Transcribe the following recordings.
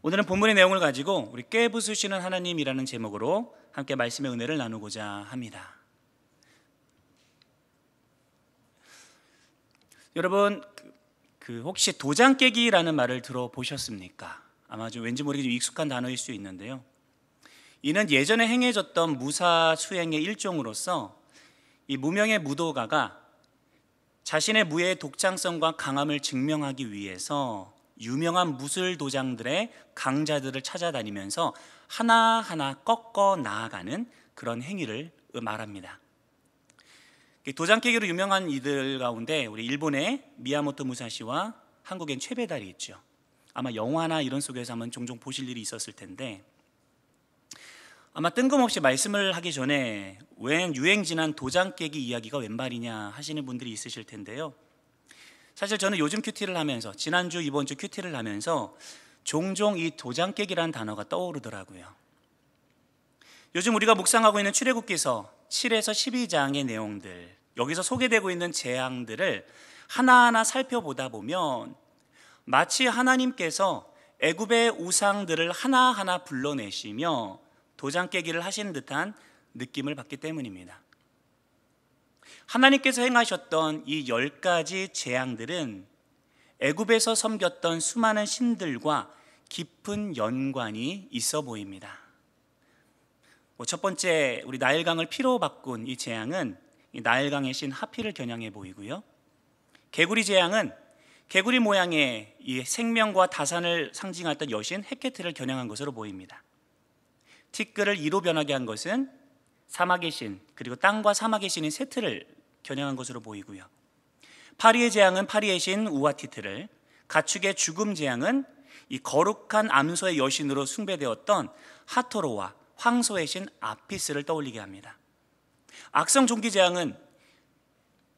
오늘은 본문의 내용을 가지고 우리 깨부수시는 하나님이라는 제목으로 함께 말씀의 은혜를 나누고자 합니다. 여러분, 혹시 도장 깨기라는 말을 들어보셨습니까? 아마 좀 왠지 모르게 좀 익숙한 단어일 수 있는데요. 이는 예전에 행해졌던 무사 수행의 일종으로서 이 무명의 무도가가 자신의 무예의 독창성과 강함을 증명하기 위해서 유명한 무술 도장들의 강자들을 찾아다니면서 하나하나 꺾어 나아가는 그런 행위를 말합니다. 도장 깨기로 유명한 이들 가운데 우리 일본의 미야모토 무사시와 한국엔 최배달이 있죠. 아마 영화나 이런 속에서 한번 종종 보실 일이 있었을 텐데, 아마 뜬금없이 말씀을 하기 전에 웬 유행진한 도장 깨기 이야기가 웬 말이냐 하시는 분들이 있으실 텐데요. 사실 저는 요즘 큐티를 하면서, 지난주 이번 주 큐티를 하면서 종종 이 도장 깨기라는 단어가 떠오르더라고요. 요즘 우리가 묵상하고 있는 출애굽기서 7에서 12장의 내용들, 여기서 소개되고 있는 재앙들을 하나하나 살펴보다 보면 마치 하나님께서 애굽의 우상들을 하나하나 불러내시며 도장 깨기를 하시는 듯한 느낌을 받기 때문입니다. 하나님께서 행하셨던 이 10가지 재앙들은 애굽에서 섬겼던 수많은 신들과 깊은 연관이 있어 보입니다. 첫 번째, 우리 나일강을 피로 바꾼 이 재앙은 이 나일강의 신 하피를 겨냥해 보이고요. 개구리 재앙은 개구리 모양의 이 생명과 다산을 상징했던 여신 헤케트를 겨냥한 것으로 보입니다. 티끌을 이로 변하게 한 것은 사막의 신, 그리고 땅과 사막의 신인 세트를 겨냥한 것으로 보이고요. 파리의 재앙은 파리의 신 우아티트를, 가축의 죽음 재앙은 이 거룩한 암소의 여신으로 숭배되었던 하토로와 황소의 신 아피스를 떠올리게 합니다. 악성 종기 재앙은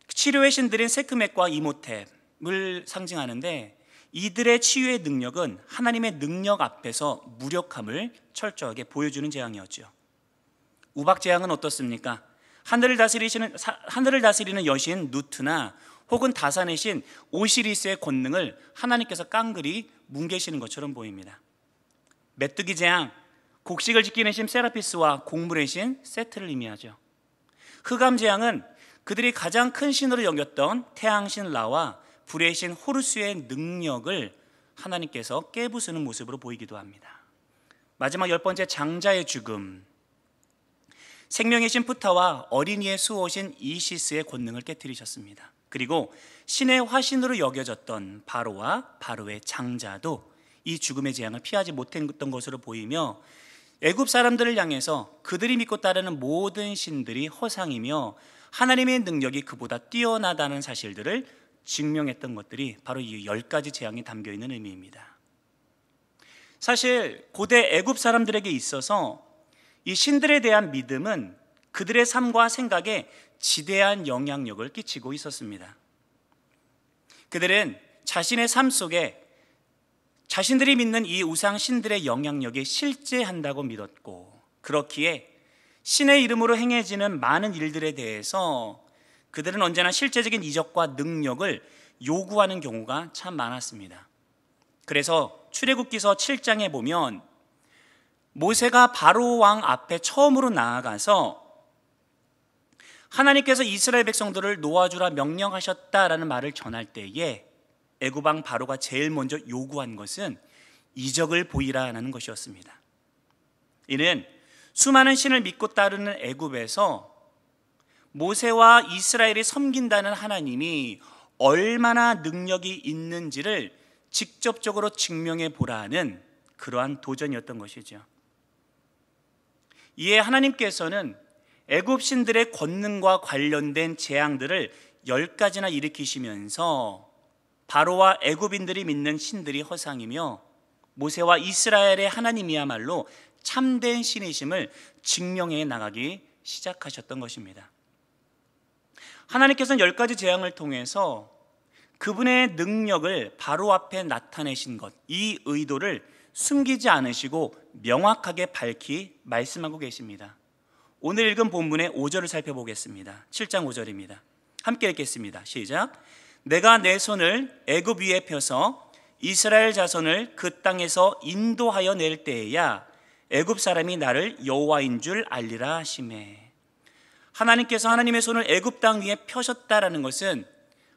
치료의 신들인 세크멧과 이모텝을 상징하는데, 이들의 치유의 능력은 하나님의 능력 앞에서 무력함을 철저하게 보여주는 재앙이었죠. 우박 재앙은 어떻습니까? 하늘을 다스리는 여신 누트나 혹은 다산의 신 오시리스의 권능을 하나님께서 깡그리 뭉개시는 것처럼 보입니다. 메뚜기 재앙, 곡식을 지키는 신 세라피스와 곡물의 신 세트를 의미하죠. 흑암 재앙은 그들이 가장 큰 신으로 여겼던 태양신 라와 불의 신 호루스의 능력을 하나님께서 깨부수는 모습으로 보이기도 합니다. 마지막 10번째, 장자의 죽음, 생명의 신 푸타와 어린이의 수호신 이시스의 권능을 깨뜨리셨습니다. 그리고 신의 화신으로 여겨졌던 바로와 바로의 장자도 이 죽음의 재앙을 피하지 못했던 것으로 보이며, 애굽 사람들을 향해서 그들이 믿고 따르는 모든 신들이 허상이며 하나님의 능력이 그보다 뛰어나다는 사실들을 증명했던 것들이 바로 이 10가지 재앙이 담겨있는 의미입니다. 사실 고대 애굽 사람들에게 있어서 이 신들에 대한 믿음은 그들의 삶과 생각에 지대한 영향력을 끼치고 있었습니다. 그들은 자신의 삶 속에 자신들이 믿는 이 우상 신들의 영향력이 실제한다고 믿었고, 그렇기에 신의 이름으로 행해지는 많은 일들에 대해서 그들은 언제나 실제적인 이적과 능력을 요구하는 경우가 참 많았습니다. 그래서 출애굽기서 7장에 보면 모세가 바로 왕 앞에 처음으로 나아가서 하나님께서 이스라엘 백성들을 놓아주라 명령하셨다라는 말을 전할 때에 애굽 왕 바로가 제일 먼저 요구한 것은 이적을 보이라는 것이었습니다. 이는 수많은 신을 믿고 따르는 애굽에서 모세와 이스라엘이 섬긴다는 하나님이 얼마나 능력이 있는지를 직접적으로 증명해 보라는 그러한 도전이었던 것이죠. 이에 하나님께서는 애굽 신들의 권능과 관련된 재앙들을 10가지나 일으키시면서 바로와 애굽인들이 믿는 신들이 허상이며 모세와 이스라엘의 하나님이야말로 참된 신이심을 증명해 나가기 시작하셨던 것입니다. 하나님께서는 10가지 재앙을 통해서 그분의 능력을 바로 앞에 나타내신 것, 이 의도를 숨기지 않으시고 명확하게 밝히 말씀하고 계십니다. 오늘 읽은 본문의 5절을 살펴보겠습니다. 7장 5절입니다. 함께 읽겠습니다. 시작. 내가 내 손을 애굽 위에 펴서 이스라엘 자손을 그 땅에서 인도하여 낼 때에야 애굽 사람이 나를 여호와인 줄 알리라 하시매. 하나님께서 하나님의 손을 애굽 땅 위에 펴셨다라는 것은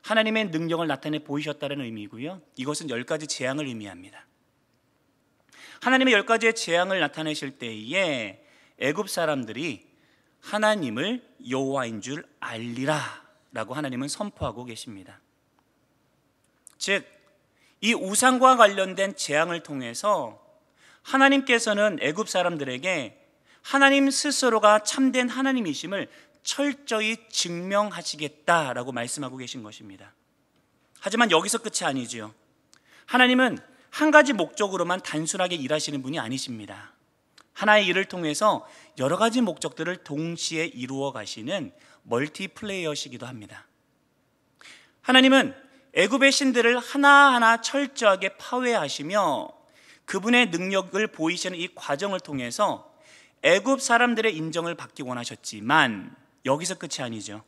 하나님의 능력을 나타내 보이셨다는 의미고요. 이것은 10가지 재앙을 의미합니다. 하나님의 10가지의 재앙을 나타내실 때에 애굽 사람들이 하나님을 여호와인 줄 알리라 라고 하나님은 선포하고 계십니다. 즉, 이 우상과 관련된 재앙을 통해서 하나님께서는 애굽 사람들에게 하나님 스스로가 참된 하나님이심을 철저히 증명하시겠다라고 말씀하고 계신 것입니다. 하지만 여기서 끝이 아니죠. 하나님은 한 가지 목적으로만 단순하게 일하시는 분이 아니십니다. 하나의 일을 통해서 여러 가지 목적들을 동시에 이루어 가시는 멀티플레이어시기도 합니다. 하나님은 애굽의 신들을 하나하나 철저하게 파괴하시며 그분의 능력을 보이시는 이 과정을 통해서 애굽 사람들의 인정을 받기 원하셨지만 여기서 끝이 아니죠.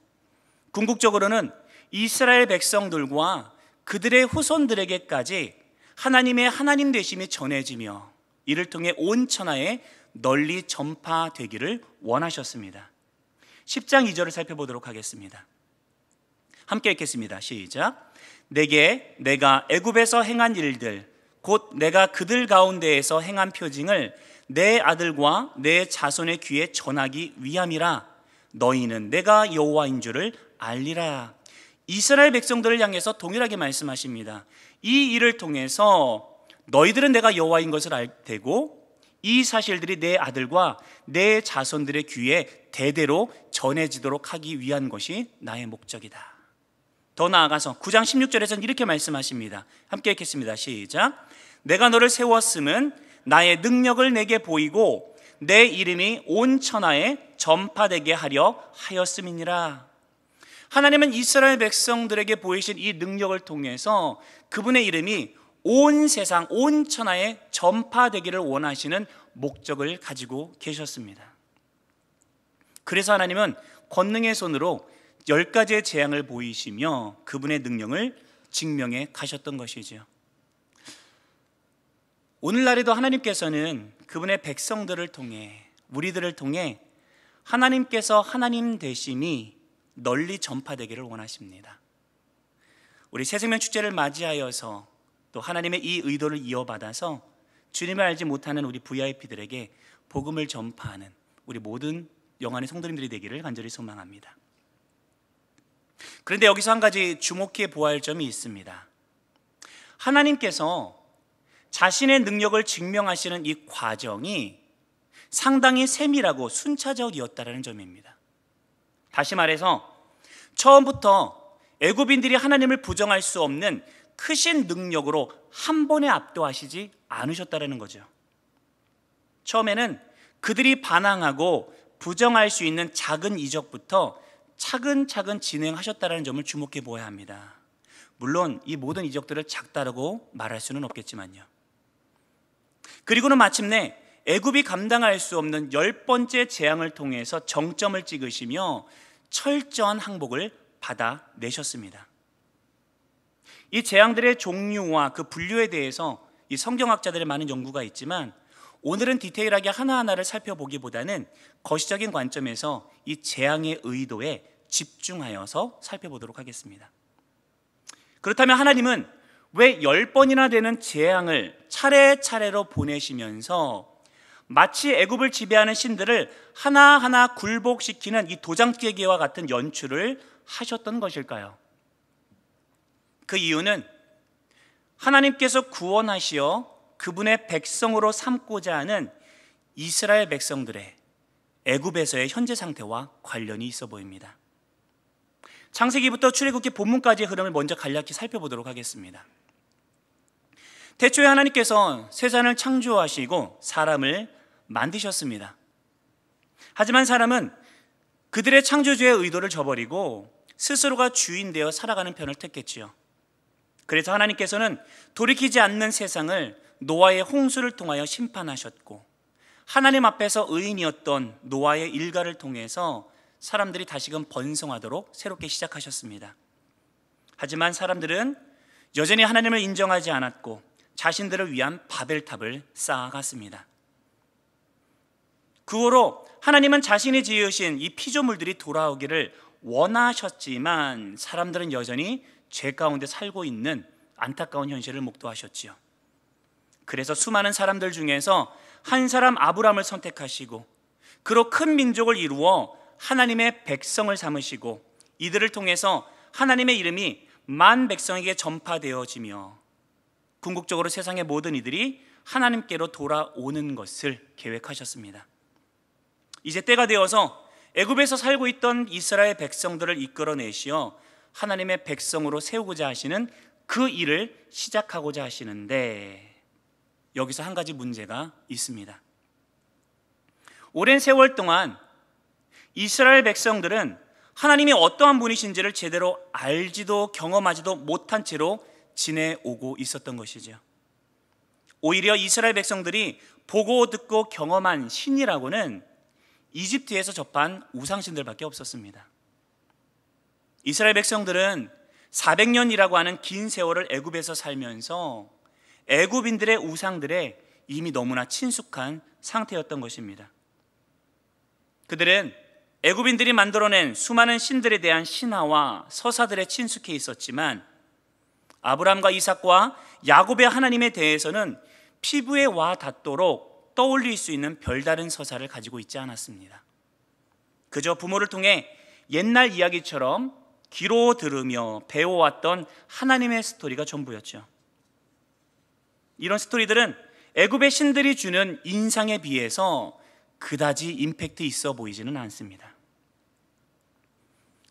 궁극적으로는 이스라엘 백성들과 그들의 후손들에게까지 하나님의 하나님 되심이 전해지며 이를 통해 온 천하에 널리 전파되기를 원하셨습니다. 10장 2절을 살펴보도록 하겠습니다. 함께 읽겠습니다. 시작. 내게 내가 애굽에서 행한 일들 곧 내가 그들 가운데에서 행한 표징을 내 아들과 내 자손의 귀에 전하기 위함이라. 너희는 내가 여호와인 줄을 알리라. 이스라엘 백성들을 향해서 동일하게 말씀하십니다. 이 일을 통해서 너희들은 내가 여호와인 것을 알 테고 이 사실들이 내 아들과 내 자손들의 귀에 대대로 전해지도록 하기 위한 것이 나의 목적이다. 더 나아가서 9장 16절에서는 이렇게 말씀하십니다. 함께 읽겠습니다. 시작. 내가 너를 세웠음은 나의 능력을 내게 보이고 내 이름이 온 천하에 전파되게 하려 하였음이니라. 하나님은 이스라엘 백성들에게 보이신 이 능력을 통해서 그분의 이름이 온 세상, 온 천하에 전파되기를 원하시는 목적을 가지고 계셨습니다. 그래서 하나님은 권능의 손으로 10가지의 재앙을 보이시며 그분의 능력을 증명해 가셨던 것이죠. 오늘날에도 하나님께서는 그분의 백성들을 통해, 우리들을 통해 하나님께서 하나님 되심이 널리 전파되기를 원하십니다. 우리 새생명 축제를 맞이하여서 또 하나님의 이 의도를 이어받아서 주님을 알지 못하는 우리 VIP들에게 복음을 전파하는 우리 모든 영안의 성도님들이 되기를 간절히 소망합니다. 그런데 여기서 한 가지 주목해 보아야 할 점이 있습니다. 하나님께서 자신의 능력을 증명하시는 이 과정이 상당히 세밀하고 순차적이었다는 점입니다. 다시 말해서 처음부터 애굽인들이 하나님을 부정할 수 없는 크신 능력으로 한 번에 압도하시지 않으셨다는 거죠. 처음에는 그들이 반항하고 부정할 수 있는 작은 이적부터 차근차근 진행하셨다는 점을 주목해 보아야 합니다. 물론 이 모든 이적들을 작다라고 말할 수는 없겠지만요. 그리고는 마침내 애굽이 감당할 수 없는 10번째 재앙을 통해서 정점을 찍으시며 철저한 항복을 받아내셨습니다. 이 재앙들의 종류와 그 분류에 대해서 이 성경학자들의 많은 연구가 있지만 오늘은 디테일하게 하나하나를 살펴보기보다는 거시적인 관점에서 이 재앙의 의도에 집중하여서 살펴보도록 하겠습니다. 그렇다면 하나님은 왜 10번이나 되는 재앙을 차례차례로 보내시면서 마치 애굽을 지배하는 신들을 하나하나 굴복시키는 이 도장깨기와 같은 연출을 하셨던 것일까요? 그 이유는 하나님께서 구원하시어 그분의 백성으로 삼고자 하는 이스라엘 백성들의 애굽에서의 현재 상태와 관련이 있어 보입니다. 창세기부터 출애굽기 본문까지의 흐름을 먼저 간략히 살펴보도록 하겠습니다. 태초에 하나님께서 세상을 창조하시고 사람을 만드셨습니다. 하지만 사람은 그들의 창조주의 의도를 저버리고 스스로가 주인 되어 살아가는 편을 택했지요. 그래서 하나님께서는 돌이키지 않는 세상을 노아의 홍수를 통하여 심판하셨고 하나님 앞에서 의인이었던 노아의 일가를 통해서 사람들이 다시금 번성하도록 새롭게 시작하셨습니다. 하지만 사람들은 여전히 하나님을 인정하지 않았고 자신들을 위한 바벨탑을 쌓아갔습니다. 그 후로 하나님은 자신이 지으신 이 피조물들이 돌아오기를 원하셨지만 사람들은 여전히 죄 가운데 살고 있는 안타까운 현실을 목도하셨지요. 그래서 수많은 사람들 중에서 한 사람 아브람을 선택하시고 그로 큰 민족을 이루어 하나님의 백성을 삼으시고 이들을 통해서 하나님의 이름이 만 백성에게 전파되어지며 궁극적으로 세상의 모든 이들이 하나님께로 돌아오는 것을 계획하셨습니다. 이제 때가 되어서 애굽에서 살고 있던 이스라엘 백성들을 이끌어내시어 하나님의 백성으로 세우고자 하시는 그 일을 시작하고자 하시는데 여기서 한 가지 문제가 있습니다. 오랜 세월 동안 이스라엘 백성들은 하나님이 어떠한 분이신지를 제대로 알지도 경험하지도 못한 채로 지내오고 있었던 것이죠. 오히려 이스라엘 백성들이 보고 듣고 경험한 신이라고는 이집트에서 접한 우상신들밖에 없었습니다. 이스라엘 백성들은 400년이라고 하는 긴 세월을 애굽에서 살면서 애굽인들의 우상들에 이미 너무나 친숙한 상태였던 것입니다. 그들은 애굽인들이 만들어낸 수많은 신들에 대한 신화와 서사들에 친숙해 있었지만 아브람과 이삭과 야곱의 하나님에 대해서는 피부에 와 닿도록 떠올릴 수 있는 별다른 서사를 가지고 있지 않았습니다. 그저 부모를 통해 옛날 이야기처럼 귀로 들으며 배워왔던 하나님의 스토리가 전부였죠. 이런 스토리들은 애굽의 신들이 주는 인상에 비해서 그다지 임팩트 있어 보이지는 않습니다.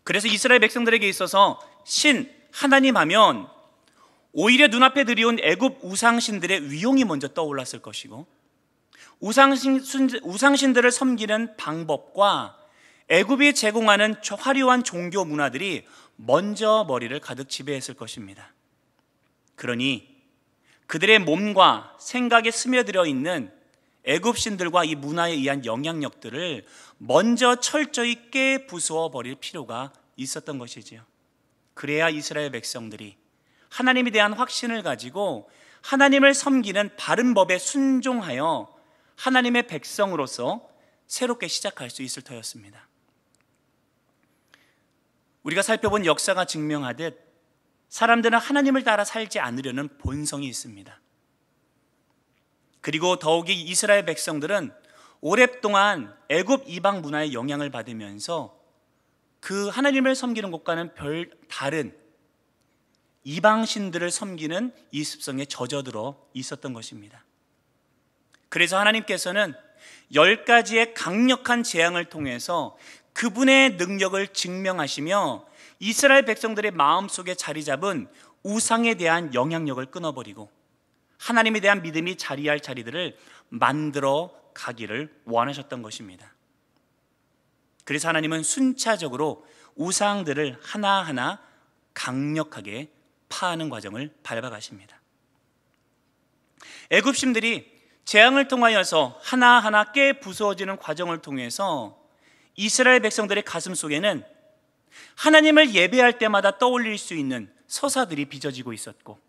그래서 이스라엘 백성들에게 있어서 신, 하나님 하면 오히려 눈앞에 들이온 애굽 우상신들의 위용이 먼저 떠올랐을 것이고 우상신들을 섬기는 방법과 애굽이 제공하는 화려한 종교 문화들이 먼저 머리를 가득 지배했을 것입니다. 그러니 그들의 몸과 생각에 스며들어 있는 애굽 신들과 이 문화에 의한 영향력들을 먼저 철저히 깨부수어 버릴 필요가 있었던 것이지요. 그래야 이스라엘 백성들이 하나님에 대한 확신을 가지고 하나님을 섬기는 바른 법에 순종하여 하나님의 백성으로서 새롭게 시작할 수 있을 터였습니다. 우리가 살펴본 역사가 증명하듯 사람들은 하나님을 따라 살지 않으려는 본성이 있습니다. 그리고 더욱이 이스라엘 백성들은 오랫동안 애굽 이방 문화의 영향을 받으면서 그 하나님을 섬기는 것과는 별 다른 이방 신들을 섬기는 이 습성에 젖어들어 있었던 것입니다. 그래서 하나님께서는 10가지의 강력한 재앙을 통해서 그분의 능력을 증명하시며 이스라엘 백성들의 마음속에 자리 잡은 우상에 대한 영향력을 끊어버리고 하나님에 대한 믿음이 자리할 자리들을 만들어 가기를 원하셨던 것입니다. 그래서 하나님은 순차적으로 우상들을 하나하나 강력하게 파하는 과정을 밟아가십니다. 애굽 신들이 재앙을 통하여서 하나하나 깨부서지는 과정을 통해서 이스라엘 백성들의 가슴 속에는 하나님을 예배할 때마다 떠올릴 수 있는 서사들이 빚어지고 있었고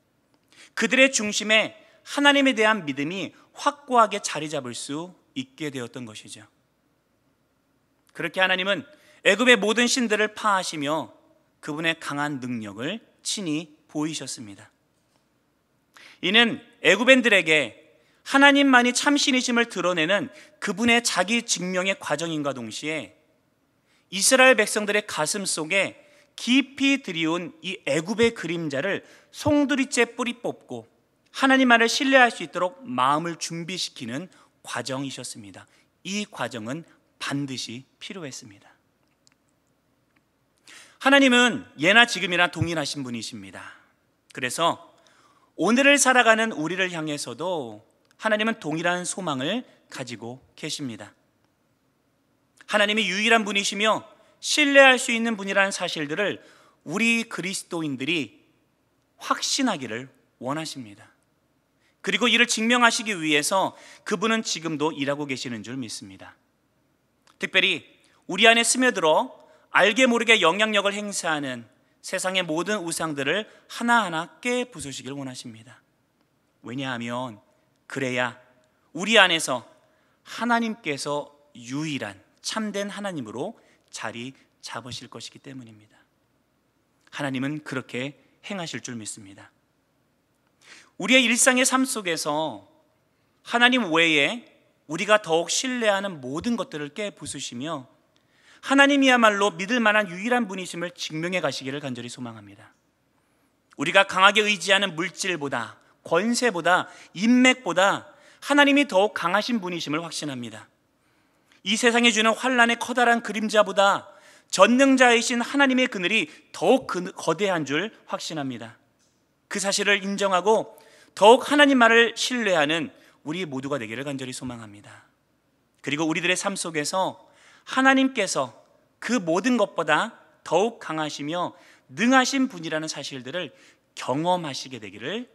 그들의 중심에 하나님에 대한 믿음이 확고하게 자리 잡을 수 있게 되었던 것이죠. 그렇게 하나님은 애굽의 모든 신들을 파하시며 그분의 강한 능력을 친히 보이셨습니다. 이는 애굽인들에게 하나님만이 참신이심을 드러내는 그분의 자기 증명의 과정인가 동시에 이스라엘 백성들의 가슴 속에 깊이 들이온 이 애굽의 그림자를 송두리째 뿌리 뽑고 하나님만을 신뢰할 수 있도록 마음을 준비시키는 과정이셨습니다. 이 과정은 반드시 필요했습니다. 하나님은 예나 지금이나 동일하신 분이십니다. 그래서 오늘을 살아가는 우리를 향해서도 하나님은 동일한 소망을 가지고 계십니다. 하나님이 유일한 분이시며 신뢰할 수 있는 분이라는 사실들을 우리 그리스도인들이 확신하기를 원하십니다. 그리고 이를 증명하시기 위해서 그분은 지금도 일하고 계시는 줄 믿습니다. 특별히 우리 안에 스며들어 알게 모르게 영향력을 행사하는 세상의 모든 우상들을 하나하나 깨부수시길 원하십니다. 왜냐하면 그래야 우리 안에서 하나님께서 유일한 참된 하나님으로 자리 잡으실 것이기 때문입니다. 하나님은 그렇게 행하실 줄 믿습니다. 우리의 일상의 삶 속에서 하나님 외에 우리가 더욱 신뢰하는 모든 것들을 깨부수시며 하나님이야말로 믿을 만한 유일한 분이심을 증명해 가시기를 간절히 소망합니다. 우리가 강하게 의지하는 물질보다, 권세보다, 인맥보다 하나님이 더욱 강하신 분이심을 확신합니다. 이 세상에 주는 환난의 커다란 그림자보다 전능자이신 하나님의 그늘이 더욱 거대한 줄 확신합니다. 그 사실을 인정하고 더욱 하나님 말을 신뢰하는 우리 모두가 되기를 간절히 소망합니다. 그리고 우리들의 삶 속에서 하나님께서 그 모든 것보다 더욱 강하시며 능하신 분이라는 사실들을 경험하시게 되기를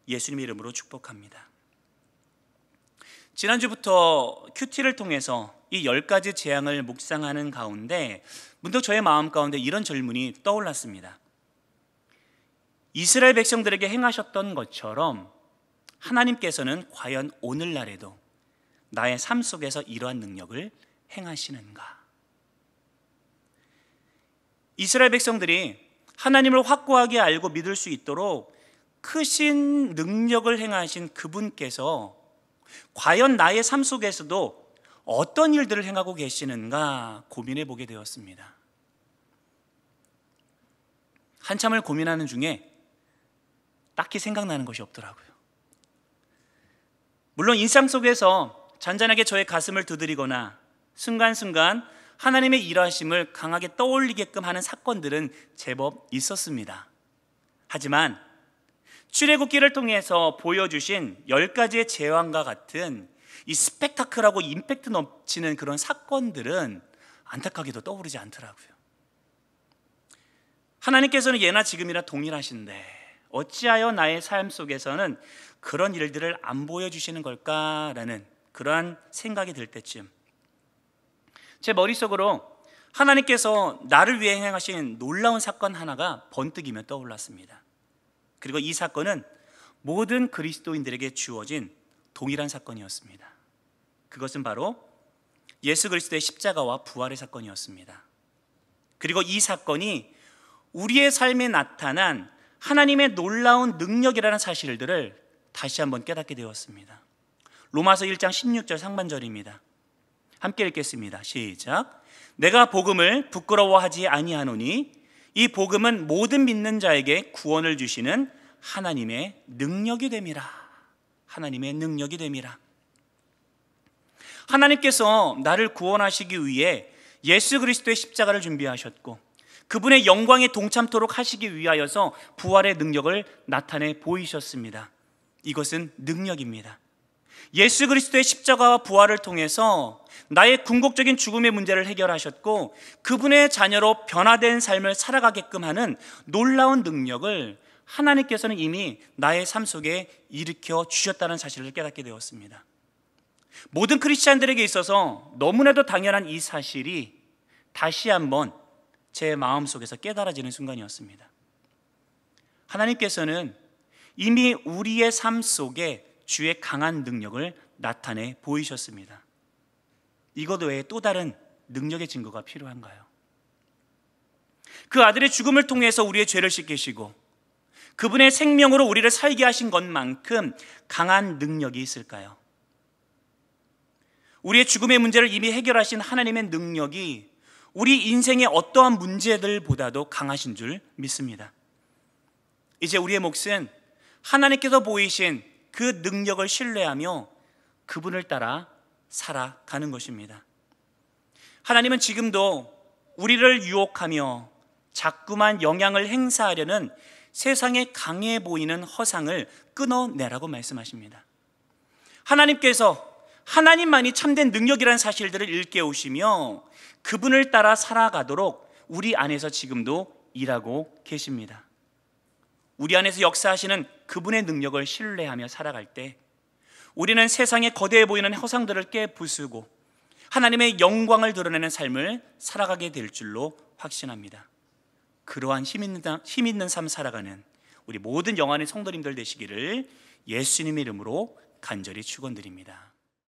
예수님의 이름으로 축복합니다. 지난주부터 큐티를 통해서 이 10가지 재앙을 묵상하는 가운데 문득 저의 마음 가운데 이런 질문이 떠올랐습니다. 이스라엘 백성들에게 행하셨던 것처럼 하나님께서는 과연 오늘날에도 나의 삶 속에서 이러한 능력을 행하시는가? 이스라엘 백성들이 하나님을 확고하게 알고 믿을 수 있도록 크신 능력을 행하신 그분께서 과연 나의 삶 속에서도 어떤 일들을 행하고 계시는가 고민해 보게 되었습니다. 한참을 고민하는 중에 딱히 생각나는 것이 없더라고요. 물론 일상 속에서 잔잔하게 저의 가슴을 두드리거나 순간순간 하나님의 일하심을 강하게 떠올리게끔 하는 사건들은 제법 있었습니다. 하지만 출애굽기를 통해서 보여주신 10가지의 제왕과 같은 이 스펙타클하고 임팩트 넘치는 그런 사건들은 안타깝게도 떠오르지 않더라고요. 하나님께서는 예나 지금이나 동일하신데 어찌하여 나의 삶 속에서는 그런 일들을 안 보여주시는 걸까라는 그러한 생각이 들 때쯤 제 머릿속으로 하나님께서 나를 위해 행하신 놀라운 사건 하나가 번뜩이며 떠올랐습니다. 그리고 이 사건은 모든 그리스도인들에게 주어진 동일한 사건이었습니다. 그것은 바로 예수 그리스도의 십자가와 부활의 사건이었습니다. 그리고 이 사건이 우리의 삶에 나타난 하나님의 놀라운 능력이라는 사실들을 다시 한번 깨닫게 되었습니다. 로마서 1장 16절 상반절입니다. 함께 읽겠습니다. 시작. 내가 복음을 부끄러워하지 아니하노니 이 복음은 모든 믿는 자에게 구원을 주시는 하나님의 능력이 됨이라. 하나님의 능력이 됨이라. 하나님께서 나를 구원하시기 위해 예수 그리스도의 십자가를 준비하셨고 그분의 영광에 동참토록 하시기 위하여서 부활의 능력을 나타내 보이셨습니다. 이것은 능력입니다. 예수 그리스도의 십자가와 부활을 통해서 나의 궁극적인 죽음의 문제를 해결하셨고 그분의 자녀로 변화된 삶을 살아가게끔 하는 놀라운 능력을 하나님께서는 이미 나의 삶 속에 일으켜 주셨다는 사실을 깨닫게 되었습니다. 모든 크리스찬들에게 있어서 너무나도 당연한 이 사실이 다시 한번 제 마음속에서 깨달아지는 순간이었습니다. 하나님께서는 이미 우리의 삶 속에 주의 강한 능력을 나타내 보이셨습니다. 이것 외에 또 다른 능력의 증거가 필요한가요? 그 아들의 죽음을 통해서 우리의 죄를 씻기시고 그분의 생명으로 우리를 살게 하신 것만큼 강한 능력이 있을까요? 우리의 죽음의 문제를 이미 해결하신 하나님의 능력이 우리 인생의 어떠한 문제들보다도 강하신 줄 믿습니다. 이제 우리의 몫은 하나님께서 보이신 그 능력을 신뢰하며 그분을 따라 살아가는 것입니다. 하나님은 지금도 우리를 유혹하며 자꾸만 영향을 행사하려는 세상에 강해 보이는 허상을 끊어내라고 말씀하십니다. 하나님께서 하나님만이 참된 능력이라는 사실들을 일깨우시며 그분을 따라 살아가도록 우리 안에서 지금도 일하고 계십니다. 우리 안에서 역사하시는 그분의 능력을 신뢰하며 살아갈 때 우리는 세상에 거대해 보이는 허상들을 깨부수고 하나님의 영광을 드러내는 삶을 살아가게 될 줄로 확신합니다. 그러한 힘 있는 삶 살아가는 우리 모든 영안의 성도님들 되시기를 예수님의 이름으로 간절히 축원드립니다.